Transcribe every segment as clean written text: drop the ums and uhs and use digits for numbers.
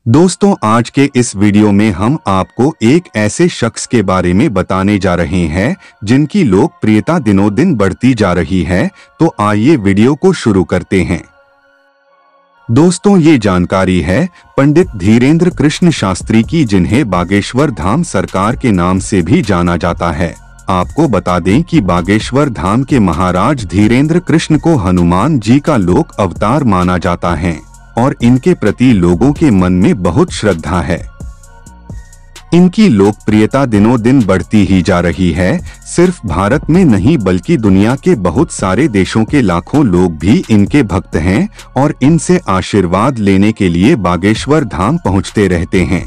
दोस्तों, आज के इस वीडियो में हम आपको एक ऐसे शख्स के बारे में बताने जा रहे हैं जिनकी लोकप्रियता दिनों दिन बढ़ती जा रही है। तो आइए वीडियो को शुरू करते हैं। दोस्तों, ये जानकारी है पंडित धीरेंद्र कृष्ण शास्त्री की, जिन्हें बागेश्वर धाम सरकार के नाम से भी जाना जाता है। आपको बता दें कि बागेश्वर धाम के महाराज धीरेंद्र कृष्ण को हनुमान जी का लोक अवतार माना जाता है और इनके प्रति लोगों के मन में बहुत श्रद्धा है। इनकी लोकप्रियता दिनों दिन बढ़ती ही जा रही है। सिर्फ भारत में नहीं बल्कि दुनिया के बहुत सारे देशों के लाखों लोग भी इनके भक्त हैं और इनसे आशीर्वाद लेने के लिए बागेश्वर धाम पहुंचते रहते हैं।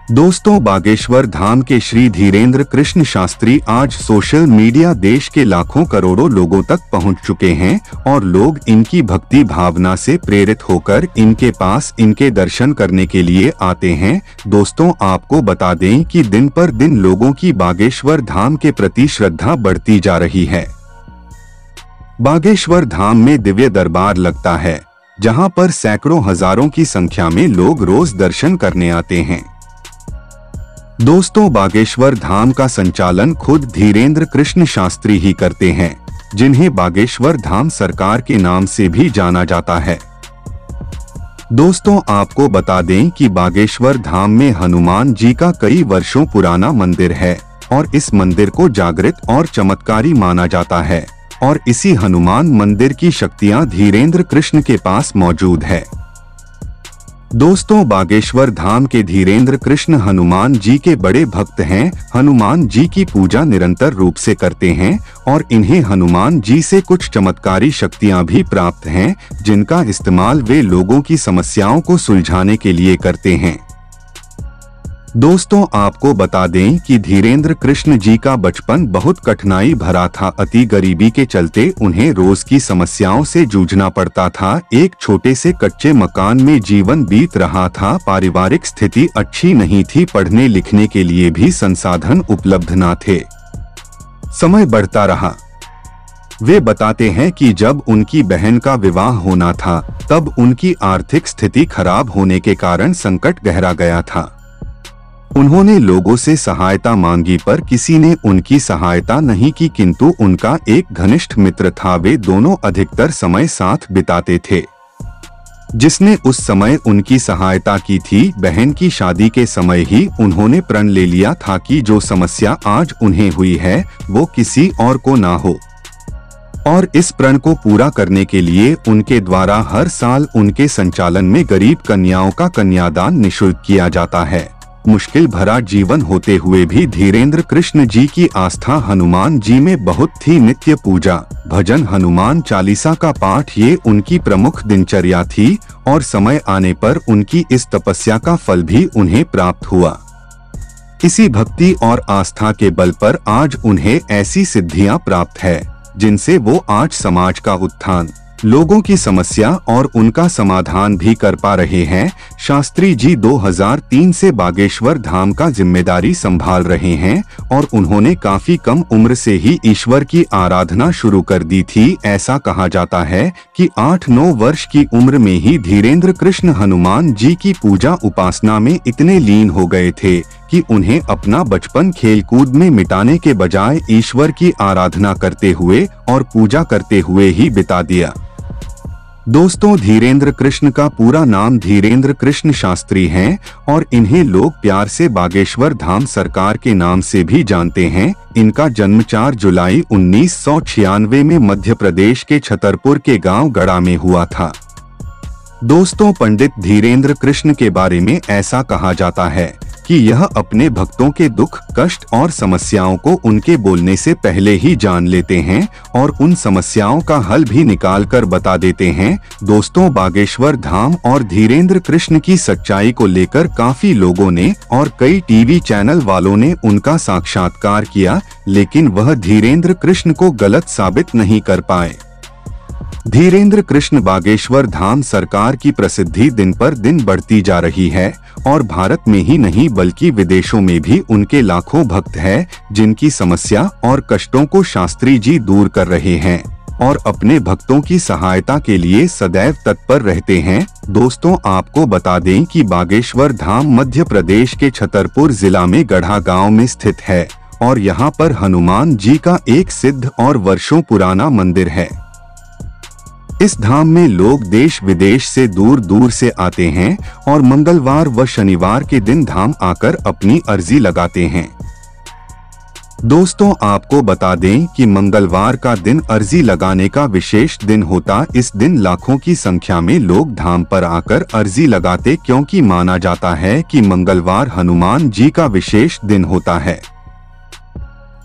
दोस्तों, बागेश्वर धाम के श्री धीरेंद्र कृष्ण शास्त्री आज सोशल मीडिया देश के लाखों करोड़ों लोगों तक पहुंच चुके हैं और लोग इनकी भक्ति भावना से प्रेरित होकर इनके पास इनके दर्शन करने के लिए आते हैं। दोस्तों, आपको बता दें कि दिन पर दिन लोगों की बागेश्वर धाम के प्रति श्रद्धा बढ़ती जा रही है। बागेश्वर धाम में दिव्य दरबार लगता है, जहां पर सैकड़ों हजारों की संख्या में लोग रोज दर्शन करने आते हैं। दोस्तों, बागेश्वर धाम का संचालन खुद धीरेंद्र कृष्ण शास्त्री ही करते हैं, जिन्हें बागेश्वर धाम सरकार के नाम से भी जाना जाता है। दोस्तों, आपको बता दें कि बागेश्वर धाम में हनुमान जी का कई वर्षों पुराना मंदिर है और इस मंदिर को जागृत और चमत्कारी माना जाता है और इसी हनुमान मंदिर की शक्तियां धीरेंद्र कृष्ण के पास मौजूद है। दोस्तों, बागेश्वर धाम के धीरेंद्र कृष्ण हनुमान जी के बड़े भक्त हैं। हनुमान जी की पूजा निरंतर रूप से करते हैं और इन्हें हनुमान जी से कुछ चमत्कारी शक्तियां भी प्राप्त हैं, जिनका इस्तेमाल वे लोगों की समस्याओं को सुलझाने के लिए करते हैं। दोस्तों, आपको बता दें कि धीरेंद्र कृष्ण जी का बचपन बहुत कठिनाई भरा था। अति गरीबी के चलते उन्हें रोज की समस्याओं से जूझना पड़ता था। एक छोटे से कच्चे मकान में जीवन बीत रहा था। पारिवारिक स्थिति अच्छी नहीं थी। पढ़ने लिखने के लिए भी संसाधन उपलब्ध न थे। समय बढ़ता रहा। वे बताते हैं कि जब उनकी बहन का विवाह होना था, तब उनकी आर्थिक स्थिति खराब होने के कारण संकट गहरा गया था। उन्होंने लोगों से सहायता मांगी पर किसी ने उनकी सहायता नहीं की, किंतु उनका एक घनिष्ठ मित्र था। वे दोनों अधिकतर समय साथ बिताते थे, जिसने उस समय उनकी सहायता की थी। बहन की शादी के समय ही उन्होंने प्रण ले लिया था कि जो समस्या आज उन्हें हुई है वो किसी और को ना हो, और इस प्रण को पूरा करने के लिए उनके द्वारा हर साल उनके संचालन में गरीब कन्याओं का कन्यादान निःशुल्क किया जाता है। मुश्किल भरा जीवन होते हुए भी धीरेंद्र कृष्ण जी की आस्था हनुमान जी में बहुत थी। नित्य पूजा, भजन, हनुमान चालीसा का पाठ, ये उनकी प्रमुख दिनचर्या थी और समय आने पर उनकी इस तपस्या का फल भी उन्हें प्राप्त हुआ। इसी भक्ति और आस्था के बल पर आज उन्हें ऐसी सिद्धियां प्राप्त है जिनसे वो आज समाज का उत्थान, लोगों की समस्या और उनका समाधान भी कर पा रहे हैं। शास्त्री जी 2003 से बागेश्वर धाम का जिम्मेदारी संभाल रहे हैं और उन्होंने काफी कम उम्र से ही ईश्वर की आराधना शुरू कर दी थी। ऐसा कहा जाता है कि 8-9 वर्ष की उम्र में ही धीरेंद्र कृष्ण हनुमान जी की पूजा उपासना में इतने लीन हो गए थे कि उन्हें अपना बचपन खेलकूद में मिटाने के बजाय ईश्वर की आराधना करते हुए और पूजा करते हुए ही बिता दिया। दोस्तों, धीरेंद्र कृष्ण का पूरा नाम धीरेंद्र कृष्ण शास्त्री है और इन्हें लोग प्यार से बागेश्वर धाम सरकार के नाम से भी जानते हैं। इनका जन्म 4 जुलाई 1996 में मध्य प्रदेश के छतरपुर के गांव गड़ा में हुआ था। दोस्तों, पंडित धीरेंद्र कृष्ण के बारे में ऐसा कहा जाता है कि यह अपने भक्तों के दुख, कष्ट और समस्याओं को उनके बोलने से पहले ही जान लेते हैं और उन समस्याओं का हल भी निकाल कर बता देते हैं। दोस्तों, बागेश्वर धाम और धीरेंद्र कृष्ण की सच्चाई को लेकर काफी लोगों ने और कई टीवी चैनल वालों ने उनका साक्षात्कार किया, लेकिन वह धीरेंद्र कृष्ण को गलत साबित नहीं कर पाए। धीरेंद्र कृष्ण बागेश्वर धाम सरकार की प्रसिद्धि दिन पर दिन बढ़ती जा रही है और भारत में ही नहीं बल्कि विदेशों में भी उनके लाखों भक्त हैं, जिनकी समस्या और कष्टों को शास्त्री जी दूर कर रहे हैं। और अपने भक्तों की सहायता के लिए सदैव तत्पर रहते हैं। दोस्तों, आपको बता दें कि बागेश्वर धाम मध्य प्रदेश के छतरपुर जिला में गढ़ा गांव में स्थित है और यहाँ पर हनुमान जी का एक सिद्ध और वर्षों पुराना मंदिर है। इस धाम में लोग देश विदेश से दूर दूर से आते हैं और मंगलवार व शनिवार के दिन धाम आकर अपनी अर्जी लगाते हैं। दोस्तों, आपको बता दें कि मंगलवार का दिन अर्जी लगाने का विशेष दिन होता। इस दिन लाखों की संख्या में लोग धाम पर आकर अर्जी लगाते, क्योंकि माना जाता है कि मंगलवार हनुमान जी का विशेष दिन होता है।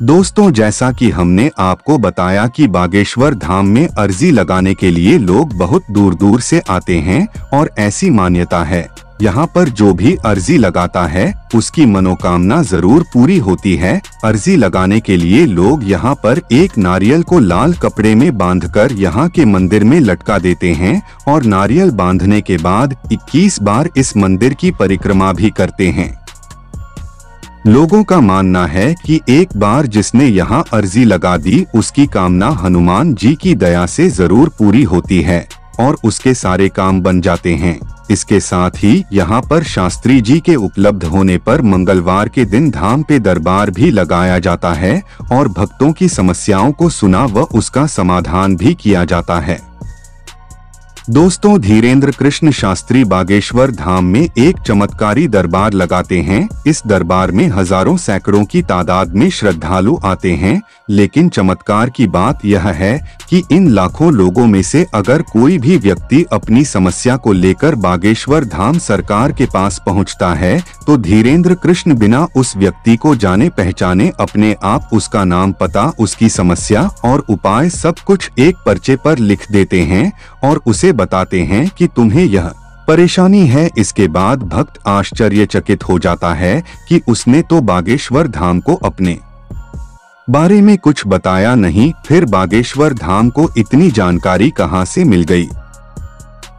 दोस्तों, जैसा कि हमने आपको बताया कि बागेश्वर धाम में अर्जी लगाने के लिए लोग बहुत दूर दूर से आते हैं और ऐसी मान्यता है, यहाँ पर जो भी अर्जी लगाता है उसकी मनोकामना जरूर पूरी होती है। अर्जी लगाने के लिए लोग यहाँ पर एक नारियल को लाल कपड़े में बांधकर यहाँ के मंदिर में लटका देते हैं और नारियल बांधने के बाद 21 बार इस मंदिर की परिक्रमा भी करते हैं। लोगों का मानना है कि एक बार जिसने यहाँ अर्जी लगा दी उसकी कामना हनुमान जी की दया से जरूर पूरी होती है और उसके सारे काम बन जाते हैं। इसके साथ ही यहाँ पर शास्त्री जी के उपलब्ध होने पर मंगलवार के दिन धाम पे दरबार भी लगाया जाता है और भक्तों की समस्याओं को सुना व उसका समाधान भी किया जाता है। दोस्तों, धीरेन्द्र कृष्ण शास्त्री बागेश्वर धाम में एक चमत्कारी दरबार लगाते हैं। इस दरबार में हजारों सैकड़ों की तादाद में श्रद्धालु आते हैं, लेकिन चमत्कार की बात यह है कि इन लाखों लोगों में से अगर कोई भी व्यक्ति अपनी समस्या को लेकर बागेश्वर धाम सरकार के पास पहुंचता है तो धीरेन्द्र कृष्ण बिना उस व्यक्ति को जाने पहचाने अपने आप उसका नाम, पता, उसकी समस्या और उपाय सब कुछ एक पर्चे पर लिख देते हैं और उसे बताते हैं कि तुम्हें यह परेशानी है। इसके बाद भक्त आश्चर्यचकित हो जाता है कि उसने तो बागेश्वर धाम को अपने बारे में कुछ बताया नहीं, फिर बागेश्वर धाम को इतनी जानकारी कहां से मिल गई।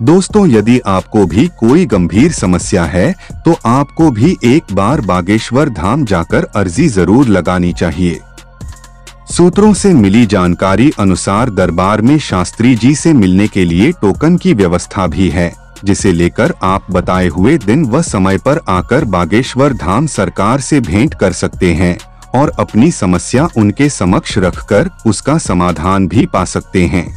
दोस्तों, यदि आपको भी कोई गंभीर समस्या है तो आपको भी एक बार बागेश्वर धाम जाकर अर्जी जरूर लगानी चाहिए। सूत्रों से मिली जानकारी अनुसार दरबार में शास्त्री जी से मिलने के लिए टोकन की व्यवस्था भी है, जिसे लेकर आप बताए हुए दिन व समय पर आकर बागेश्वर धाम सरकार से भेंट कर सकते हैं और अपनी समस्या उनके समक्ष रखकर उसका समाधान भी पा सकते हैं।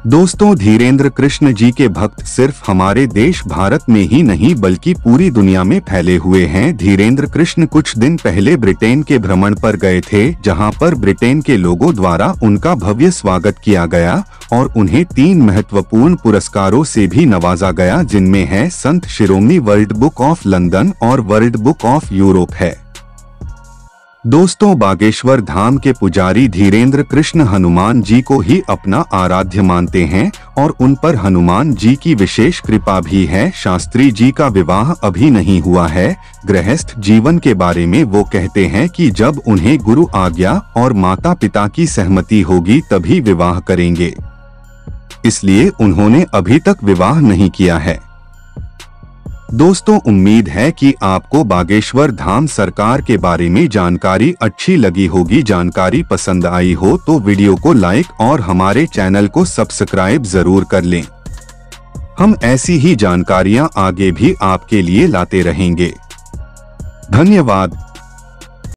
दोस्तों, धीरेन्द्र कृष्ण जी के भक्त सिर्फ हमारे देश भारत में ही नहीं बल्कि पूरी दुनिया में फैले हुए हैं। धीरेन्द्र कृष्ण कुछ दिन पहले ब्रिटेन के भ्रमण पर गए थे, जहां पर ब्रिटेन के लोगों द्वारा उनका भव्य स्वागत किया गया और उन्हें 3 महत्वपूर्ण पुरस्कारों से भी नवाजा गया, जिनमें है Sant Shiromani world book of London और वर्ल्ड बुक ऑफ यूरोप है। दोस्तों, बागेश्वर धाम के पुजारी धीरेन्द्र कृष्ण हनुमान जी को ही अपना आराध्य मानते हैं और उन पर हनुमान जी की विशेष कृपा भी है। शास्त्री जी का विवाह अभी नहीं हुआ है। गृहस्थ जीवन के बारे में वो कहते हैं कि जब उन्हें गुरु आज्ञा और माता पिता की सहमति होगी तभी विवाह करेंगे, इसलिए उन्होंने अभी तक विवाह नहीं किया है। दोस्तों, उम्मीद है कि आपको बागेश्वर धाम सरकार के बारे में जानकारी अच्छी लगी होगी। जानकारी पसंद आई हो तो वीडियो को लाइक और हमारे चैनल को सब्सक्राइब जरूर कर लें। हम ऐसी ही जानकारियां आगे भी आपके लिए लाते रहेंगे। धन्यवाद।